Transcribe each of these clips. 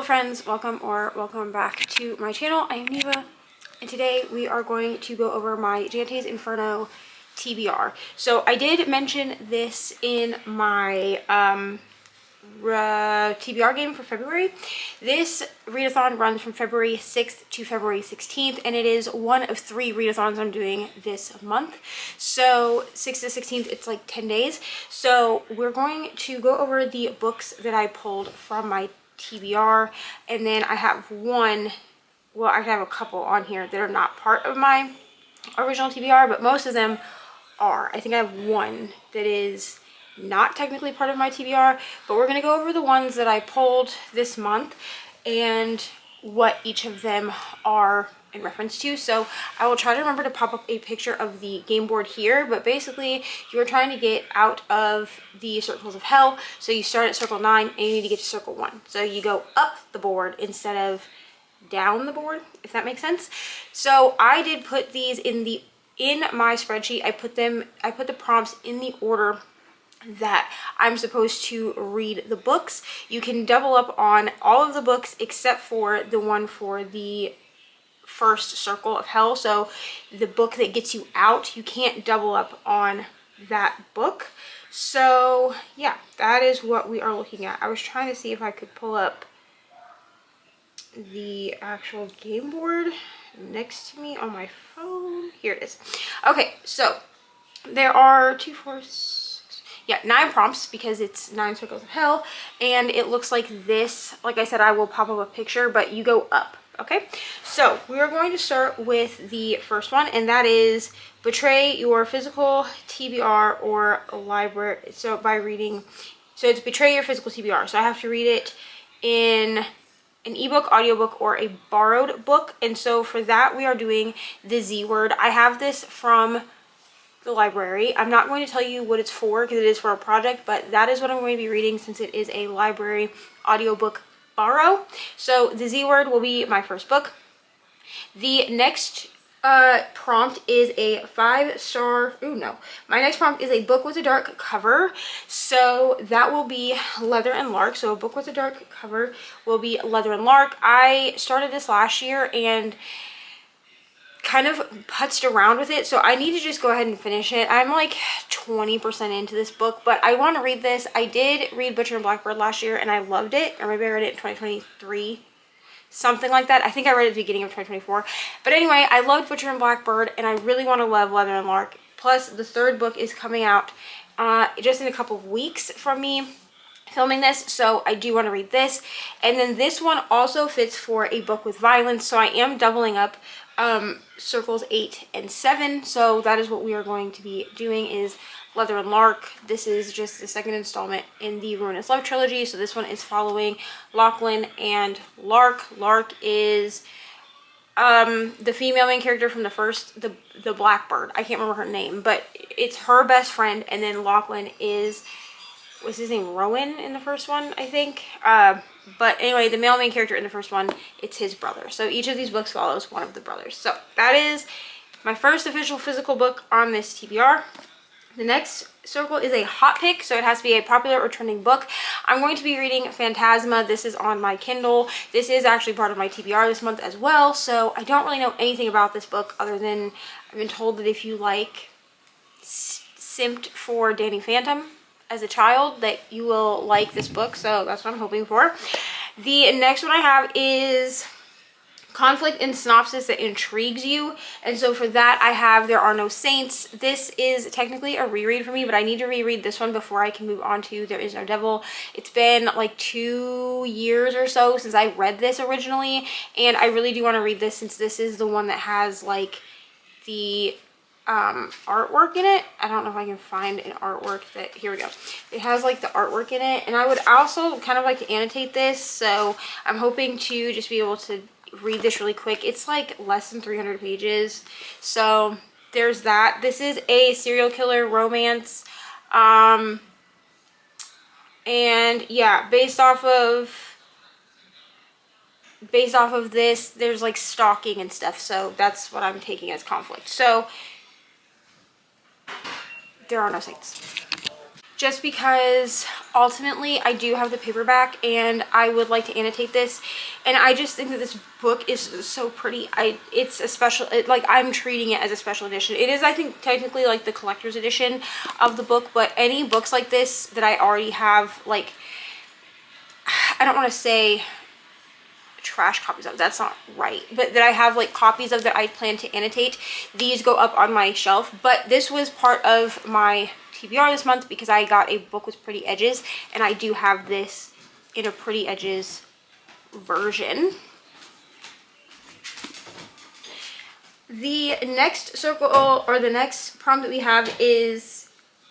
friends, welcome back to my channel. I am Neva, and today we are going to go over my JANte's Inferno TBR. So I did mention this in my TBR game for February. This readathon runs from February 6th to February 16th, and it is one of 3 readathons I'm doing this month. So 6th to 16th, it's like 10 days. So we're going to go over the books that I pulled from my TBR, and then I have I have a couple on here that are not part of my original TBR, but most of them are. I think I have one that is not technically part of my TBR, but we're going to go over the ones that I pulled this month and what each of them are in reference to. So I will try to remember to pop up a picture of the game board here, but basically you're trying to get out of the circles of hell. So you start at circle 9 and you need to get to circle 1. So you go up the board instead of down the board, if that makes sense. So I did put these in my spreadsheet. I put the prompts in the order that I'm supposed to read the books. You can double up on all of the books except for the one for the first circle of hell. So the book that gets you out, you can't double up on that book. So yeah, that is what we are looking at. I was trying to see if I could pull up the actual game board next to me on my phone. Here it is. Okay, so there are 9 prompts because it's 9 circles of hell, and it looks like this. Like I said, I will pop up a picture, but you go up. Okay, so we are going to start with the first one, and that is betray your physical TBR or library. So by reading, so it's betray your physical TBR. So I have to read it in an ebook, audiobook, or a borrowed book. And so for that, we are doing the Z word. I have this from the library. I'm not going to tell you what it's for because it is for a project, but that is what I'm going to be reading since it is a library audiobook borrow. So the Z word will be my first book. The next prompt is a 5-star. My next prompt is a book with a dark cover. So that will be Leather and Lark. So a book with a dark cover will be Leather and Lark. I started this last year and kind of putzed around with it, so I need to just go ahead and finish it. I'm like 20% into this book, but I want to read this. I did read Butcher and Blackbird last year and I loved it, or maybe I read it in 2023, something like that. I think I read it at the beginning of 2024, but anyway, I loved Butcher and Blackbird and I really want to love Leather and Lark. Plus the 3rd book is coming out just in a couple of weeks from me filming this, so I do want to read this. And then this one also fits for a book with violence, so I am doubling up circles 8 and 7. So that is what we are going to be doing, is Leather and Lark. This is just the 2nd installment in the Ruinous Love trilogy, so this one is following Lachlan and Lark. Lark is the female main character from the first, the Blackbird. I can't remember her name, but it's her best friend, and then Lachlan is, was his name Rowan in the first one, I think. But anyway, the male main character in the first one, it's his brother. So each of these books follows one of the brothers. So that is my first official physical book on this TBR. The next circle is a hot pick, so it has to be a popular or trending book. I'm going to be reading Phantasma. This is on my Kindle. This is actually part of my TBR this month as well, so I don't really know anything about this book other than I've been told that if you like simped for Danny Phantom as a child, that you will like this book, so that's what I'm hoping for. The next one I have is conflict and synopsis that intrigues you, and so for that I have There Are No Saints. This is technically a reread for me, but I need to reread this one before I can move on to There Is No Devil. It's been like 2 years or so since I read this originally, and I really do want to read this since this is the one that has like the artwork in it. I don't know if I can find an artwork that, here we go. It has like the artwork in it, and I would also kind of like to annotate this, so I'm hoping to just be able to read this really quick. It's like less than 300 pages, so there's that. This is a serial killer romance, and yeah, based off of this, there's like stalking and stuff, so that's what I'm taking as conflict. So There Are No Saints. Just because ultimately I do have the paperback and I would like to annotate this, and I just think that this book is so pretty. It's a special, like I'm treating it as a special edition. It is, I think, technically like the collector's edition of the book, but any books like this that I already have, like, I don't want to say trash copies of, that's not right, but that I have like copies of that I plan to annotate, these go up on my shelf. But this was part of my TBR this month because I got a book with pretty edges, and I do have this in a pretty edges version. The next circle, or the next prompt that we have, is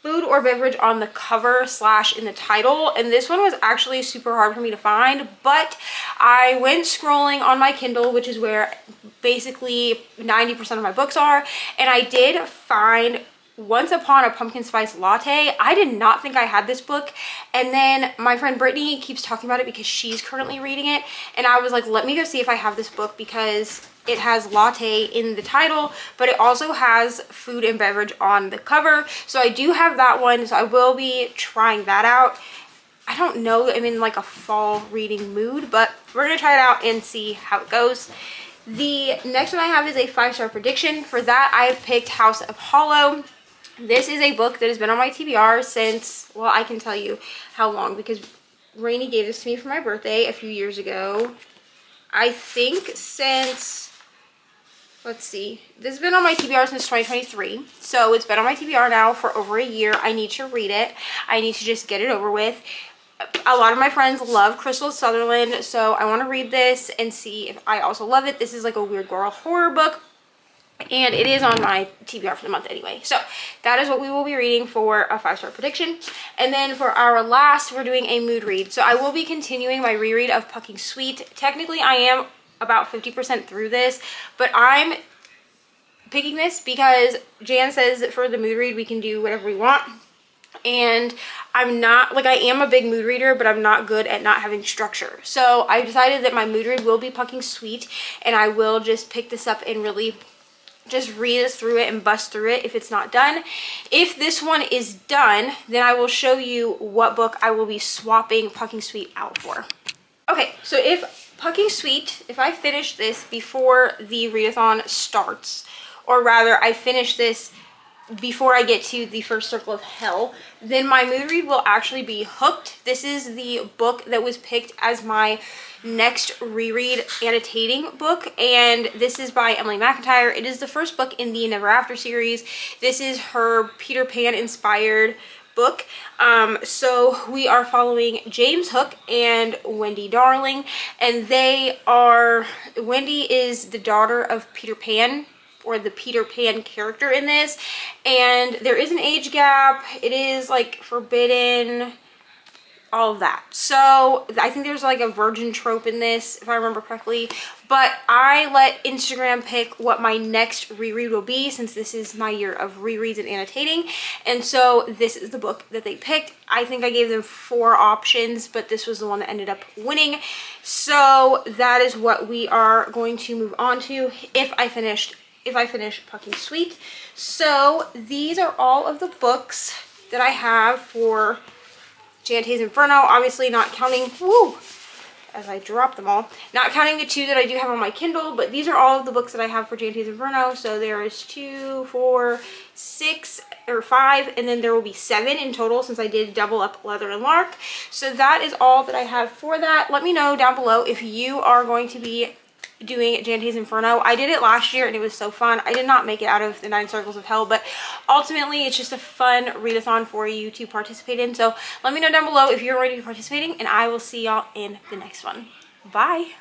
food or beverage on the cover / in the title, and this one was actually super hard for me to find, but I went scrolling on my Kindle, which is where basically 90% of my books are, and I did find Once Upon a Pumpkin Spice Latte. I did not think I had this book, and then my friend Brittany keeps talking about it because she's currently reading it, and I was like, let me go see if I have this book, because it has latte in the title, but it also has food and beverage on the cover. So I do have that one, so I will be trying that out. I don't know, I'm in like a fall reading mood, but we're gonna try it out and see how it goes. The next one I have is a 5-star prediction. For that, I have picked House of Hollow. This is a book that has been on my TBR since, well, I can tell you how long, because Reni gave this to me for my birthday a few years ago. I think since, let's see, this has been on my TBR since 2023. So it's been on my TBR now for over a year. I need to read it. I need to just get it over with. A lot of my friends love Crystal Sutherland, so I want to read this and see if I also love it. This is like a weird girl horror book, and it is on my TBR for the month anyway. So that is what we will be reading for a 5-star prediction. And then for our last, we're doing a mood read. So I will be continuing my reread of Pucking Sweet. Technically, I am about 50% through this, but I'm picking this because Jan says that for the mood read, we can do whatever we want. And I'm not, like, I am a big mood reader, but I'm not good at not having structure. So I decided that my mood read will be Pucking Sweet, and I will just pick this up and really just read us through it and bust through it if it's not done. If this one is done, then I will show you what book I will be swapping Pucking Sweet out for. Okay, so if Pucking Sweet, if I finish this before the readathon starts, or rather I finish this before I get to the first circle of hell, then my mood read will actually be Hooked. This is the book that was picked as my next reread annotating book, and this is by Emily McIntyre. It is the first book in the Never After series. This is her Peter Pan inspired book. So we are following James Hook and Wendy Darling, and they are, Wendy is the daughter of Peter Pan, or the Peter Pan character in this, and there is an age gap. It is like forbidden, all of that. So I think there's like a virgin trope in this, if I remember correctly, but I let Instagram pick what my next reread will be, since this is my year of rereads and annotating, and so this is the book that they picked. I think I gave them 4 options, but this was the one that ended up winning. So that is what we are going to move on to if I finish Pucking Sweet. So these are all of the books that I have for JANte's Inferno, obviously not counting, woo, as I drop them all, not counting the 2 that I do have on my Kindle, but these are all of the books that I have for JANte's Inferno. So there is 2, 4, 6, or 5, and then there will be 7 in total, since I did double up Leather and Lark. So that is all that I have for that. Let me know down below if you are going to be doing JANte's Inferno. I did it last year and it was so fun. I did not make it out of the 9 circles of hell, but ultimately it's just a fun readathon for you to participate in. So let me know down below if you're ready to be participating, and I will see y'all in the next one. Bye.